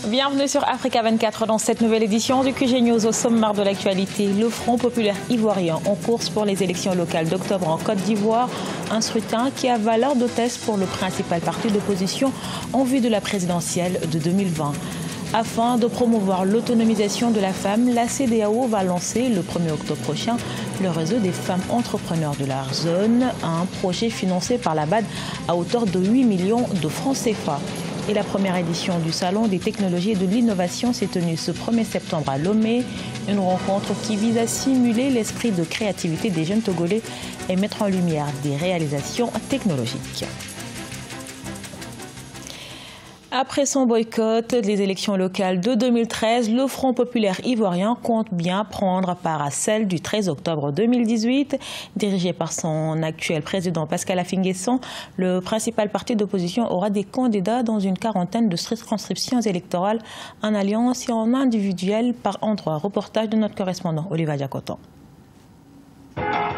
Bienvenue sur Africa 24 dans cette nouvelle édition du QG News. Au sommaire de l'actualité, le Front populaire ivoirien en course pour les élections locales d'octobre en Côte d'Ivoire. Un scrutin qui a valeur de test pour le principal parti d'opposition en vue de la présidentielle de 2020. Afin de promouvoir l'autonomisation de la femme, la CEDEAO va lancer le 1er octobre prochain le réseau des femmes entrepreneurs de la zone, un projet financé par la BAD à hauteur de 8 millions de francs CFA. Et la première édition du Salon des technologies et de l'innovation s'est tenue ce 1er septembre à Lomé. Une rencontre qui vise à simuler l'esprit de créativité des jeunes Togolais et mettre en lumière des réalisations technologiques. Après son boycott des élections locales de 2013, le Front populaire ivoirien compte bien prendre part à celle du 13 octobre 2018. Dirigé par son actuel président Pascal Affi-N'Guessan, le principal parti d'opposition aura des candidats dans une quarantaine de circonscriptions électorales en alliance et en individuel par endroit. Reportage de notre correspondant Olivier Diakotan.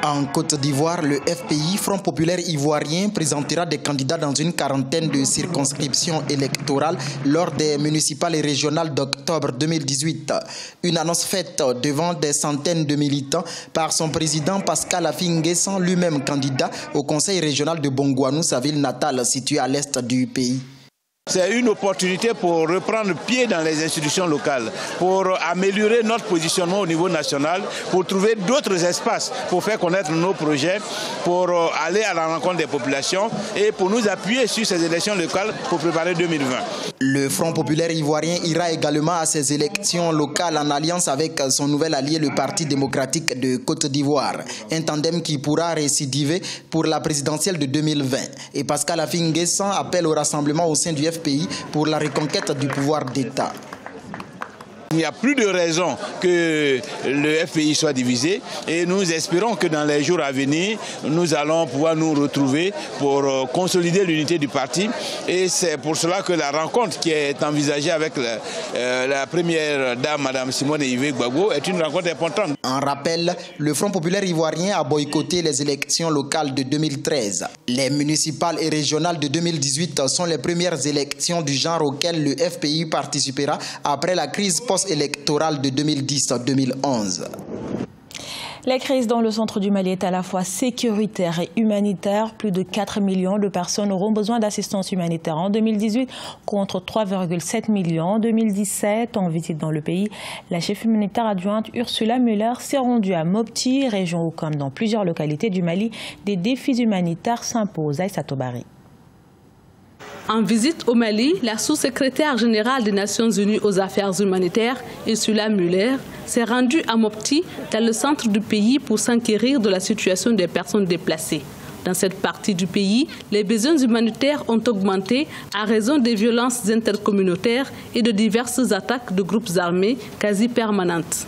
En Côte d'Ivoire, le FPI, Front populaire ivoirien, présentera des candidats dans une quarantaine de circonscriptions électorales lors des municipales et régionales d'octobre 2018. Une annonce faite devant des centaines de militants par son président Pascal Affi-N'Guessan, lui-même candidat au conseil régional de Bongouanou, sa ville natale située à l'est du pays. C'est une opportunité pour reprendre pied dans les institutions locales, pour améliorer notre positionnement au niveau national, pour trouver d'autres espaces pour faire connaître nos projets, pour aller à la rencontre des populations et pour nous appuyer sur ces élections locales pour préparer 2020. Le Front populaire ivoirien ira également à ces élections locales en alliance avec son nouvel allié, le Parti démocratique de Côte d'Ivoire. Un tandem qui pourra récidiver pour la présidentielle de 2020. Et Pascal Affi-N'Guessan appelle au rassemblement au sein du FPI pour la reconquête du pouvoir d'État. Il n'y a plus de raison que le FPI soit divisé et nous espérons que dans les jours à venir, nous allons pouvoir nous retrouver pour consolider l'unité du parti. Et c'est pour cela que la rencontre qui est envisagée avec la première dame, Mme Simone Yves Gbagbo, est une rencontre importante. En rappel, le Front populaire ivoirien a boycotté les élections locales de 2013. Les municipales et régionales de 2018 sont les premières élections du genre auxquelles le FPI participera après la crise post-électorale de 2010-2011. La crise dans le centre du Mali est à la fois sécuritaire et humanitaire. Plus de 4 millions de personnes auront besoin d'assistance humanitaire en 2018 contre 3,7 millions en 2017. En visite dans le pays, la chef humanitaire adjointe Ursula Müller s'est rendue à Mopti, région où, comme dans plusieurs localités du Mali, des défis humanitaires s'imposent. Aïssa Tobari. En visite au Mali, la sous-secrétaire générale des Nations Unies aux affaires humanitaires, Ursula Müller, s'est rendue à Mopti, dans le centre du pays, pour s'enquérir de la situation des personnes déplacées. Dans cette partie du pays, les besoins humanitaires ont augmenté à raison des violences intercommunautaires et de diverses attaques de groupes armés quasi permanentes.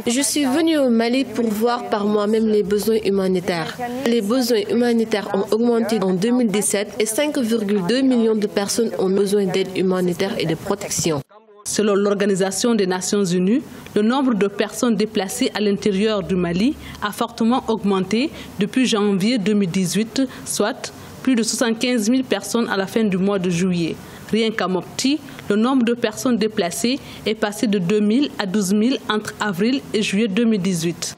Je suis venue au Mali pour voir par moi-même les besoins humanitaires. Les besoins humanitaires ont augmenté en 2017 et 5,2 millions de personnes ont besoin d'aide humanitaire et de protection. Selon l'Organisation des Nations Unies, le nombre de personnes déplacées à l'intérieur du Mali a fortement augmenté depuis janvier 2018, soit plus de 75 000 personnes à la fin du mois de juillet. Rien qu'à Mopti, le nombre de personnes déplacées est passé de 2 000 à 12 000 entre avril et juillet 2018.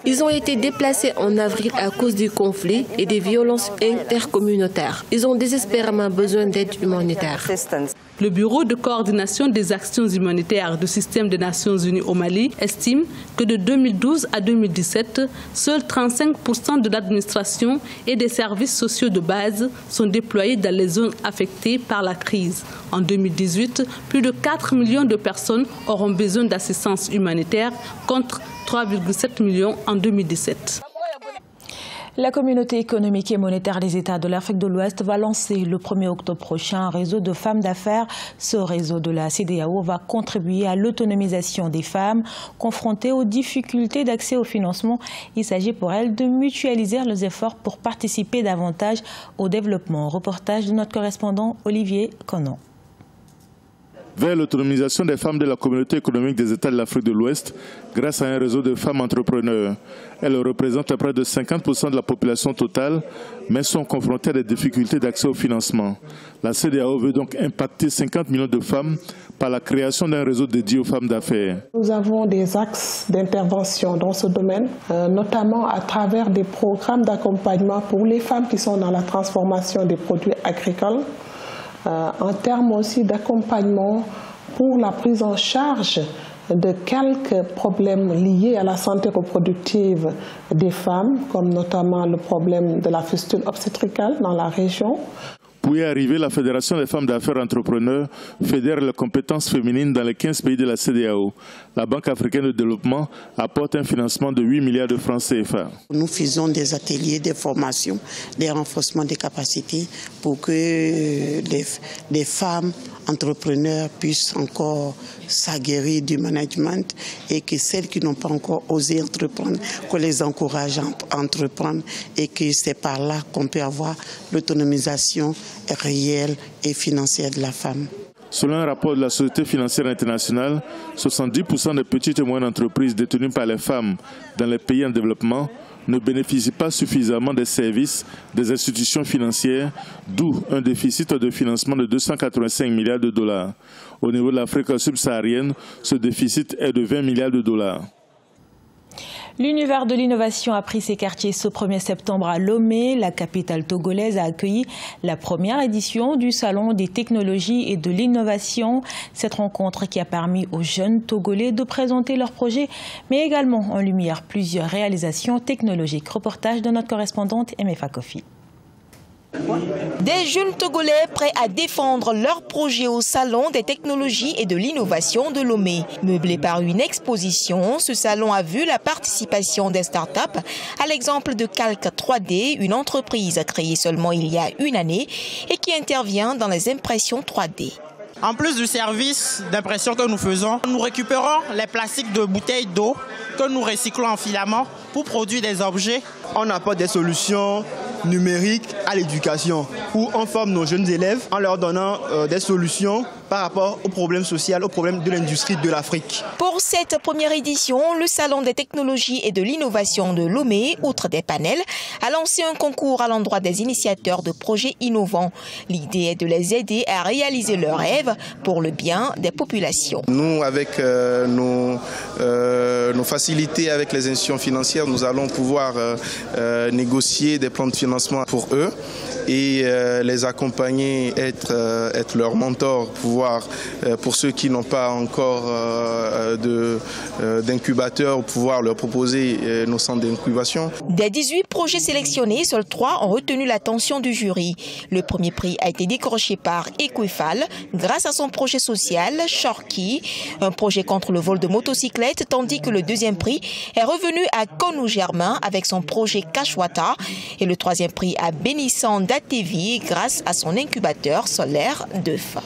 Ils ont été déplacés en avril à cause du conflit et des violences intercommunautaires. Ils ont désespérément besoin d'aide humanitaire. Le Bureau de coordination des actions humanitaires du système des Nations Unies au Mali estime que de 2012 à 2017, seuls 35% de l'administration et des services sociaux de base sont déployés dans les zones affectées par la crise. En 2018, plus de 4 millions de personnes auront besoin d'assistance humanitaire contre 3,7 millions en 2017. La communauté économique et monétaire des États de l'Afrique de l'Ouest va lancer le 1er octobre prochain un réseau de femmes d'affaires. Ce réseau de la CEDEAO va contribuer à l'autonomisation des femmes confrontées aux difficultés d'accès au financement. Il s'agit pour elles de mutualiser leurs efforts pour participer davantage au développement. Reportage de notre correspondant Olivier Conan. vers l'autonomisation des femmes de la communauté économique des États de l'Afrique de l'Ouest grâce à un réseau de femmes entrepreneurs. Elles représentent près de 50% de la population totale, mais sont confrontées à des difficultés d'accès au financement. La CEDEAO veut donc impacter 50 millions de femmes par la création d'un réseau dédié aux femmes d'affaires. Nous avons des axes d'intervention dans ce domaine, notamment à travers des programmes d'accompagnement pour les femmes qui sont dans la transformation des produits agricoles, en termes aussi d'accompagnement pour la prise en charge de quelques problèmes liés à la santé reproductive des femmes, comme notamment le problème de la fistule obstétricale dans la région. Pour y arriver, la Fédération des femmes d'affaires entrepreneurs fédère les compétences féminines dans les 15 pays de la CEDEAO. La Banque africaine de développement apporte un financement de 8 milliards de francs CFA. Nous faisons des ateliers, des formations, des renforcements des capacités pour que les femmes entrepreneurs puissent encore s'aguerrir du management et que celles qui n'ont pas encore osé entreprendre, qu'on les encourage à entreprendre et que c'est par là qu'on peut avoir l'autonomisation réelle et financière de la femme. Selon un rapport de la Société financière internationale, 70% des petites et moyennes entreprises détenues par les femmes dans les pays en développement ne bénéficient pas suffisamment des services des institutions financières, d'où un déficit de financement de 285 milliards de dollars. Au niveau de l'Afrique subsaharienne, ce déficit est de 20 milliards de dollars. L'univers de l'innovation a pris ses quartiers ce 1er septembre à Lomé. La capitale togolaise a accueilli la première édition du Salon des technologies et de l'innovation. Cette rencontre qui a permis aux jeunes Togolais de présenter leurs projets, mais également en lumière plusieurs réalisations technologiques. Reportage de notre correspondante Emefa Kofi. Des jeunes Togolais prêts à défendre leurs projets au Salon des technologies et de l'innovation de Lomé. Meublé par une exposition, ce salon a vu la participation des startups, à l'exemple de Calque 3D, une entreprise créée seulement il y a une année et qui intervient dans les impressions 3D. En plus du service d'impression que nous faisons, nous récupérons les plastiques de bouteilles d'eau que nous recyclons en filaments pour produire des objets. On apporte des solutions numériques à l'éducation où on forme nos jeunes élèves en leur donnant des solutions par rapport aux problèmes sociaux, aux problèmes de l'industrie de l'Afrique. Pour cette première édition, le Salon des technologies et de l'innovation de Lomé, outre des panels, a lancé un concours à l'endroit des initiateurs de projets innovants. L'idée est de les aider à réaliser leurs rêves pour le bien des populations. Nous, avec nos facilités avec les institutions financières, nous allons pouvoir négocier des plans de financement pour eux et les accompagner, être leur mentor, pour ceux qui n'ont pas encore d'incubateur, pouvoir leur proposer nos centres d'incubation. Des 18 projets sélectionnés, seuls 3 ont retenu l'attention du jury. Le premier prix a été décroché par Equifal grâce à son projet social Shorky, un projet contre le vol de motocyclettes, tandis que le deuxième prix est revenu à Konou Germain avec son projet Kashwata et le troisième prix à Bénissan Datevi grâce à son incubateur solaire d'œufs.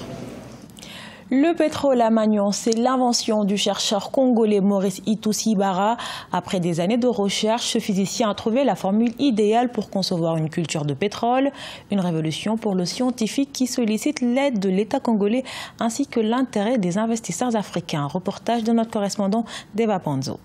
Le pétrole à Magnon, c'est l'invention du chercheur congolais Maurice Itoussi-Bara. Après des années de recherche, ce physicien a trouvé la formule idéale pour concevoir une culture de pétrole. Une révolution pour le scientifique qui sollicite l'aide de l'État congolais ainsi que l'intérêt des investisseurs africains. Reportage de notre correspondant Deva Panzo.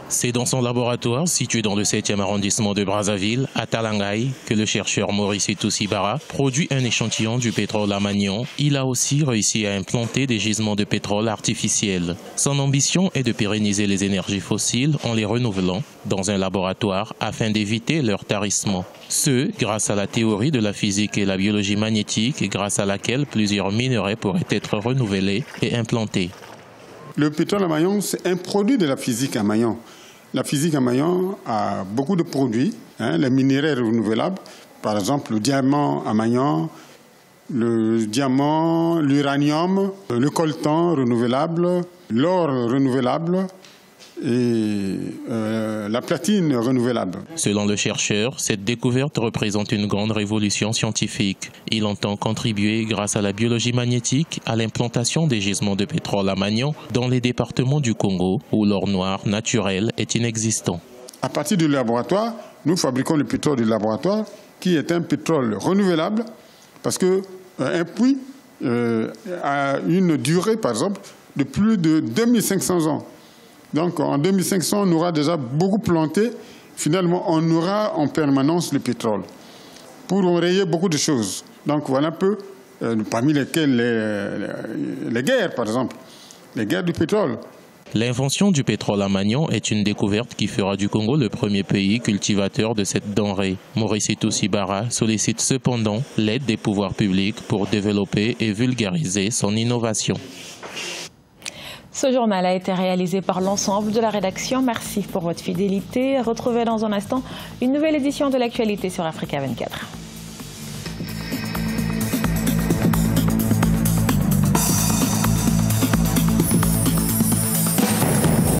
C'est dans son laboratoire, situé dans le 7e arrondissement de Brazzaville, à Talangaï, que le chercheur Maurice Itoussi-Bara produit un échantillon du pétrole à Magnon. Il a aussi réussi à implanter des gisements de pétrole artificiels. Son ambition est de pérenniser les énergies fossiles en les renouvelant dans un laboratoire afin d'éviter leur tarissement. Ce, grâce à la théorie de la physique et la biologie magnétique, grâce à laquelle plusieurs minerais pourraient être renouvelés et implantés. Le pétrole à Magnon, c'est un produit de la physique à Magnon. La physique à Magnon a beaucoup de produits, les minéraux renouvelables, par exemple le diamant à Magnon, le diamant, l'uranium, le coltan renouvelable, l'or renouvelable et la platine renouvelable. Selon le chercheur, cette découverte représente une grande révolution scientifique. Il entend contribuer, grâce à la biologie magnétique, à l'implantation des gisements de pétrole à Magnon dans les départements du Congo où l'or noir naturel est inexistant. À partir du laboratoire, nous fabriquons le pétrole du laboratoire qui est un pétrole renouvelable parce qu'un puits a une durée, par exemple, de plus de 2500 ans. Donc en 2500, on aura déjà beaucoup planté. Finalement, on aura en permanence le pétrole pour enrayer beaucoup de choses. Donc voilà un peu, parmi lesquelles les guerres, par exemple, les guerres du pétrole. L'invention du pétrole à Magnon est une découverte qui fera du Congo le premier pays cultivateur de cette denrée. Maurice Toussibara sollicite cependant l'aide des pouvoirs publics pour développer et vulgariser son innovation. Ce journal a été réalisé par l'ensemble de la rédaction. Merci pour votre fidélité. Retrouvez dans un instant une nouvelle édition de l'actualité sur Africa 24.